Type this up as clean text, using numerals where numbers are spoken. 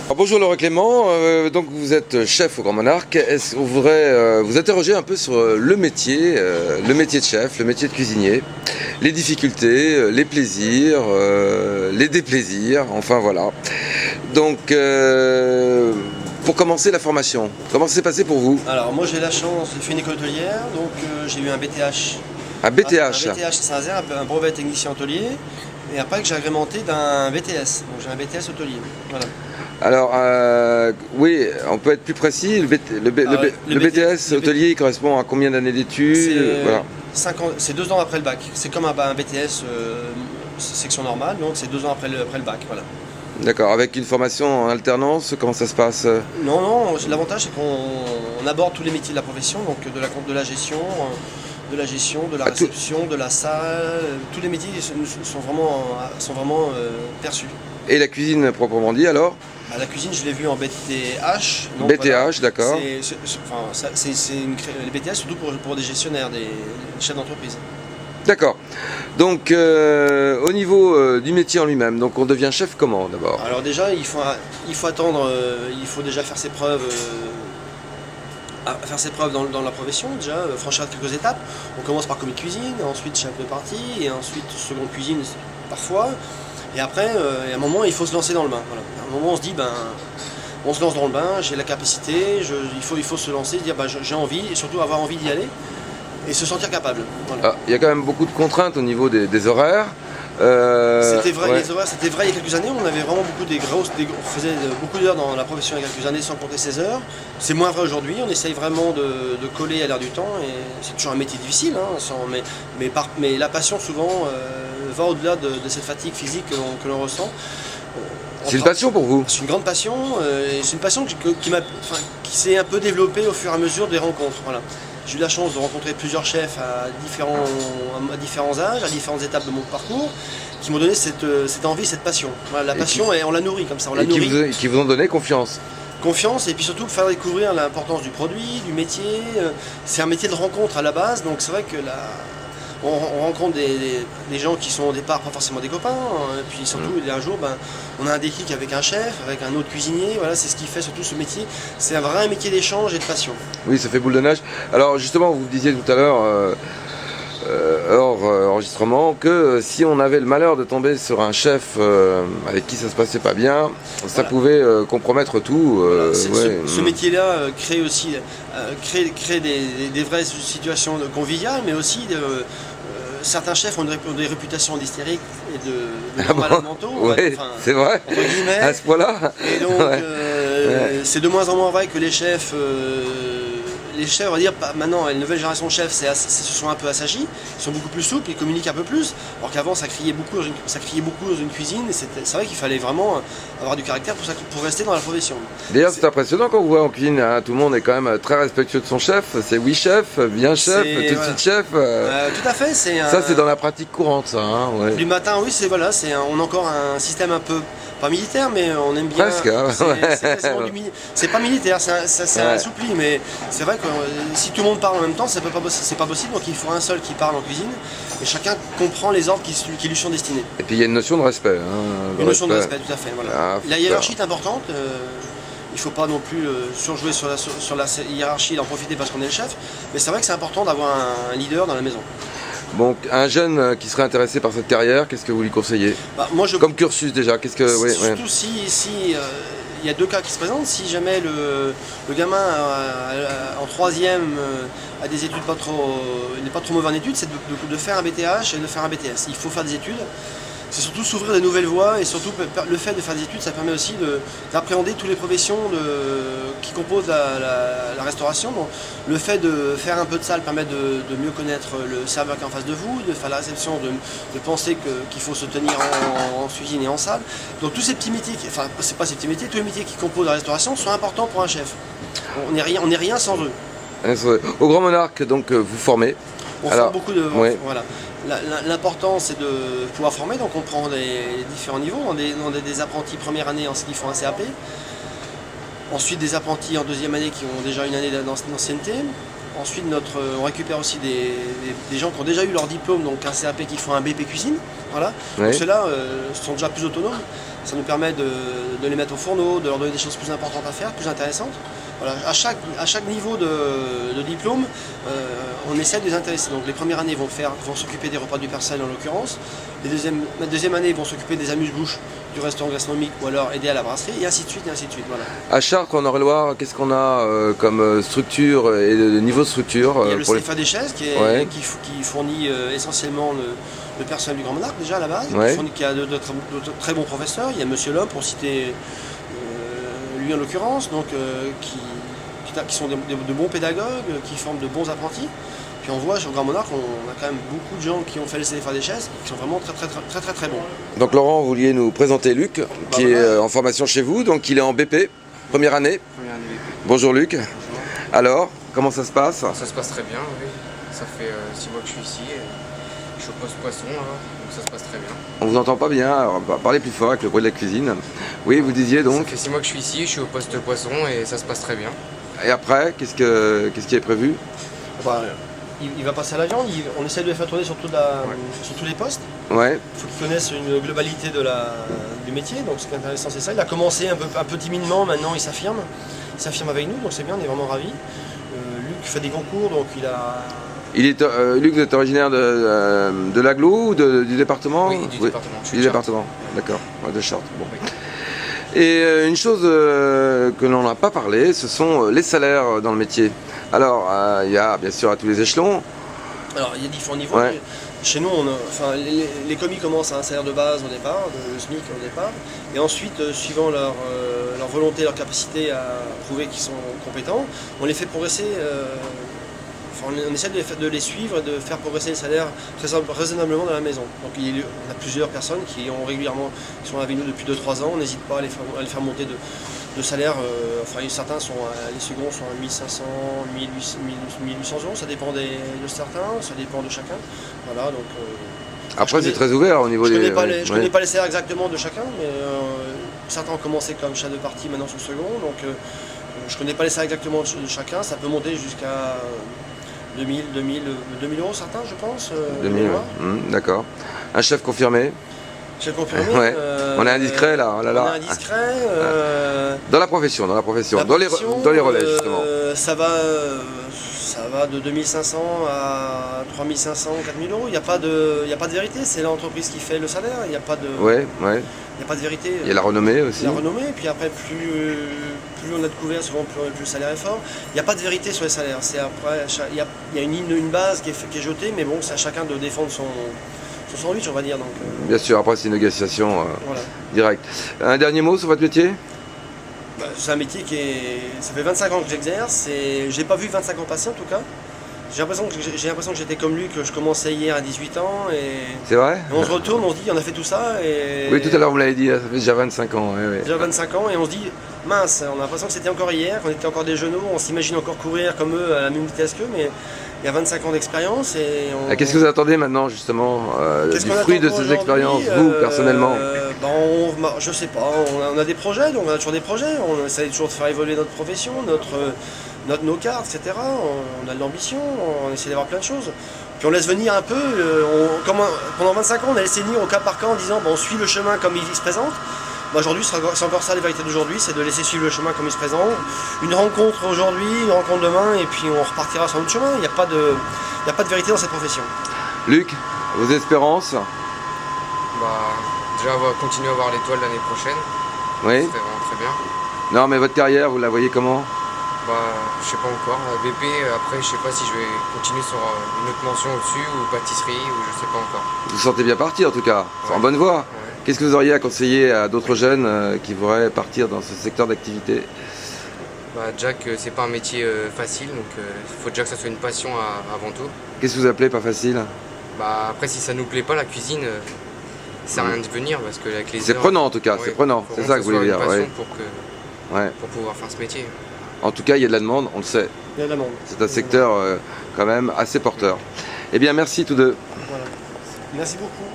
Alors, bonjour Laurent Clément, donc vous êtes chef au Grand Monarque. Est-ce qu'on voudrait vous interroger un peu sur le métier de chef, le métier de cuisinier, les difficultés, les plaisirs, les déplaisirs, enfin voilà. Donc pour commencer la formation, comment ça s'est passé pour vous? Alors moi j'ai la chance, j'ai fait une école hôtelière, donc j'ai eu un BTH. Un BTH. Un BTH Saint-Nazaire, un brevet technicien hôtelier, et après que j'ai agrémenté d'un BTS, donc j'ai un BTS hôtelier. Voilà. Alors, oui, on peut être plus précis. Le BTS hôtelier correspond à combien d'années d'études? Voilà. 5 ans, c'est 2 ans après le bac. C'est comme un BTS section normale, donc c'est 2 ans après le bac. Voilà. D'accord, avec une formation en alternance, comment ça se passe? Non, l'avantage c'est qu'on aborde tous les métiers de la profession, donc de la gestion, de la réception, de la salle, tous les métiers sont vraiment perçus. Et la cuisine proprement dit alors? La cuisine, je l'ai vue en BTH. Donc, BTH, voilà. d'accord. Les BTH surtout pour des gestionnaires, des chefs d'entreprise. D'accord. Donc, au niveau du métier en lui-même, donc on devient chef comment d'abord? Alors déjà, il faut attendre, il faut déjà faire ses preuves. Dans la profession, déjà, franchir quelques étapes. On commence par commis de cuisine, ensuite chef de partie, et ensuite seconde cuisine parfois. Et après, à un moment, il faut se lancer dans le bain. Voilà. À un moment, on se dit, on se lance dans le bain, j'ai la capacité, il faut se lancer, dire j'ai envie, et surtout avoir envie d'y aller, et se sentir capable. Voilà. Il y a quand même beaucoup de contraintes au niveau des horaires. C'était vrai, ouais. les horaires, c'était vrai il y a quelques années, on avait vraiment on faisait beaucoup d'heures dans la profession il y a quelques années sans compter 16 heures. C'est moins vrai aujourd'hui, on essaye vraiment de coller à l'air du temps, et c'est toujours un métier difficile, hein, mais la passion souvent va au-delà de cette fatigue physique que l'on ressent. C'est une passion pour vous? C'est une grande passion, et c'est une passion qui s'est un peu développée au fur et à mesure des rencontres. Voilà. J'ai eu la chance de rencontrer plusieurs chefs à différents âges, à différentes étapes de mon parcours, qui m'ont donné cette envie, cette passion. Voilà, la passion, et on la nourrit comme ça, on la nourrit. Qui vous ont donné confiance? Confiance, et puis surtout faire découvrir l'importance du produit, du métier. C'est un métier de rencontre à la base, donc c'est vrai que on rencontre des gens qui sont au départ pas forcément des copains, et puis surtout un jour on a un déclic avec un chef, avec un autre cuisinier, voilà, c'est ce qui fait surtout ce métier, c'est un vrai métier d'échange et de passion. Oui, ça fait boule de neige. Alors justement, vous disiez tout à l'heure, hors enregistrement, que si on avait le malheur de tomber sur un chef avec qui ça se passait pas bien, ça pouvait compromettre tout. Voilà, ouais. Ce métier-là crée aussi crée des vraies situations conviviales, mais aussi certains chefs ont des réputations d'hystériques et de malades mentaux. Oui, c'est vrai, entre guillemets. à ce point-là. Et donc, c'est de moins en moins vrai que les chefs, on va dire, maintenant, les nouvelles générations de chefs se sont un peu assagis, ils sont beaucoup plus souples, ils communiquent un peu plus, alors qu'avant ça criait beaucoup dans une cuisine, et c'est vrai qu'il fallait vraiment avoir du caractère pour rester dans la profession. D'ailleurs, c'est impressionnant quand vous voit en cuisine, hein, tout le monde est quand même très respectueux de son chef, c'est oui chef, bien chef, tout de suite chef. Tout à fait, ça c'est dans la pratique courante, ça. Hein, ouais. Du matin, oui, on a encore un système un peu, pas militaire, mais on aime bien. Presque, hein, c'est pas militaire, c'est assoupli, mais c'est vrai que si tout le monde parle en même temps, c'est pas possible, donc il faut un seul qui parle en cuisine, et chacun comprend les ordres qui lui sont destinés. Et puis il y a une notion de respect. Hein, une notion de respect, tout à fait. Voilà. La hiérarchie est importante, il ne faut pas non plus surjouer sur la hiérarchie et en profiter parce qu'on est le chef, mais c'est vrai que c'est important d'avoir un leader dans la maison. Donc un jeune qui serait intéressé par cette carrière, qu'est-ce que vous lui conseillez? Comme cursus déjà, qu'est-ce que... Surtout si il y a 2 cas qui se présentent, si jamais le gamin en 3e a des études il n'est pas trop mauvais en études, c'est de faire un BTH et de faire un BTS. Il faut faire des études. C'est surtout s'ouvrir de nouvelles voies, et surtout le fait de faire des études, ça permet aussi d'appréhender toutes les professions qui composent la restauration. Donc, le fait de faire un peu de salle permet de mieux connaître le serveur qui est en face de vous, de faire la réception, de penser qu'il faut se tenir en cuisine et en salle. Donc tous ces petits métiers, c'est pas ces petits métiers, tous les métiers qui composent la restauration sont importants pour un chef. On n'est rien sans eux. Au Grand Monarque, donc vous formez. On forme beaucoup de... Voilà. L'important c'est de pouvoir former, donc on prend les différents niveaux, on a des apprentis première année qui font un CAP, ensuite des apprentis en 2e année qui ont déjà une année d'ancienneté, ensuite on récupère aussi des gens qui ont déjà eu leur diplôme, donc un CAP qui font un BP cuisine, Voilà. Ouais. Donc ceux-là sont déjà plus autonomes. Ça nous permet de les mettre au fourneau, de leur donner des choses plus importantes à faire, plus intéressantes. Voilà. À chaque niveau de diplôme, on essaie de les intéresser. Donc les premières années vont s'occuper des repas du personnel en l'occurrence. La deuxième année vont s'occuper des amuse-bouches du restaurant gastronomique ou alors aider à la brasserie et ainsi de suite et ainsi de suite. Voilà. À Chartres, en Eure-et-Loire, qu'est-ce qu'on a comme structure et de niveau de structure Il y a le pour les... CFA des chaises qui fournit essentiellement le personnel du Grand Monarque déjà à la base, qui a de très bons professeurs. Il y a Monsieur Lhomme pour citer lui en l'occurrence, donc qui sont de bons pédagogues, qui forment de bons apprentis. Puis on voit sur le Grand Monarque, on a quand même beaucoup de gens qui ont fait le CFA des chaises qui sont vraiment très bons. Donc Laurent, vous vouliez nous présenter Luc, qui est en formation chez vous, donc il est en BP, première année. Première année BP. Bonjour Luc. Bonjour. Alors, comment ça se passe? Ça se passe très bien, oui. Ça fait 6 mois que je suis ici. Je suis au poste poisson, là, donc ça se passe très bien. On vous entend pas bien, alors parlez plus fort avec le bruit de la cuisine. Oui, vous disiez donc. Ça fait 6 mois que je suis ici, je suis au poste poisson et ça se passe très bien. Et après, qu'est-ce qui est prévu? Il va passer à la viande, on essaie de les faire tourner sur tous les postes. Ouais. Il faut qu'ils connaissent une globalité du métier, donc ce qui est intéressant c'est ça. Il a commencé un peu timidement, maintenant il s'affirme. Il s'affirme avec nous, donc c'est bien, on est vraiment ravis. Luc fait des concours, donc il a... Luc, vous êtes originaire de l'Aglo ou du département? Oui, du département. Du département, d'accord, de Chartres. Bon. Oui. Et une chose que l'on n'a pas parlé, ce sont les salaires dans le métier. Alors, il y a bien sûr à tous les échelons. Alors, il y a différents niveaux. Ouais. Chez nous, les commis commencent à un salaire de base au départ, le SMIC au départ, et ensuite, suivant leur volonté, leur capacité à prouver qu'ils sont compétents, on les fait progresser. On essaie de les suivre et de faire progresser les salaires raisonnablement dans la maison. Donc on a plusieurs personnes qui sont avec nous depuis 2-3 ans, on n'hésite pas à les faire monter de salaire. Certains les seconds sont à 1500, 1800 euros, ça dépend de certains, ça dépend de chacun. Voilà, donc, après c'est très ouvert au niveau je ne connais pas les salaires exactement de chacun, mais certains ont commencé comme chef de partie, maintenant sont second, donc je ne connais pas les salaires exactement de chacun, ça peut monter jusqu'à 2000 euros certains, je pense. 2000, d'accord. Un chef confirmé? Chef confirmé. Ouais. On est indiscret là. Oh là là. On est indiscret. Dans la profession, dans les relais justement. Ça va de 2500 à 3500, 4000 euros. Il n'y a pas de vérité. C'est l'entreprise qui fait le salaire. Il n'y a pas de. Ouais. Il n'y a pas de vérité. Il y a la renommée aussi. La renommée, puis après, plus on a de couverts, souvent plus le salaire est fort. Il n'y a pas de vérité sur les salaires. Il y a une base qui est jetée, mais bon, c'est à chacun de défendre son sandwich, on va dire. Donc, bien sûr, après c'est une négociation directe. Un dernier mot sur votre métier? C'est un métier ça fait 25 ans que j'exerce et j'ai pas vu 25 ans passer en tout cas. J'ai l'impression que j'étais comme lui, que je commençais hier à 18 ans et... C'est vrai? Et on se retourne, on se dit, on a fait tout ça et... Oui, tout à l'heure vous l'avez dit, ça fait déjà 25 ans. Ouais. Déjà 25 ans et on se dit, mince, on a l'impression que c'était encore hier, qu'on était encore des genoux, on s'imagine encore courir comme eux à la même vitesse qu'eux, mais il y a 25 ans d'expérience et... Qu'est-ce que vous attendez maintenant justement du fruit de ces expériences, vous, personnellement? Je sais pas, on a des projets, donc on a toujours des projets, on essaie toujours de faire évoluer notre profession, nos cartes, etc. On a de l'ambition, on essaie d'avoir plein de choses. Puis on laisse venir un peu, pendant 25 ans on a laissé venir au cas par cas en disant on suit le chemin comme il se présente. Aujourd'hui c'est encore ça les vérités d'aujourd'hui, c'est de laisser suivre le chemin comme il se présente. Une rencontre aujourd'hui, une rencontre demain et puis on repartira sur notre chemin. Il n'y a pas de vérité dans cette profession. Luc, vos espérances? Déjà on va continuer à avoir l'étoile l'année prochaine. Oui. Ça serait vraiment très bien. Non mais votre carrière, vous la voyez comment? Je sais pas encore. BP, après je sais pas si je vais continuer sur une autre mention au-dessus ou pâtisserie ou je sais pas encore. Vous vous sentez bien parti en tout cas, c'est en bonne voie. Ouais. Qu'est-ce que vous auriez à conseiller à d'autres jeunes qui voudraient partir dans ce secteur d'activité? Déjà que c'est pas un métier facile, donc il faut déjà que ça soit une passion avant tout. Qu'est-ce que vous appelez pas facile? Après si ça nous plaît pas la cuisine, ça sert à rien de venir parce que avec les c'est heures, prenant en tout cas, c'est prenant, c'est ça que vous voulez dire. Pour pouvoir faire ce métier. En tout cas, il y a de la demande, on le sait. Il y a de la demande. C'est un secteur quand même assez porteur. Eh bien, merci tous deux. Voilà. Merci beaucoup.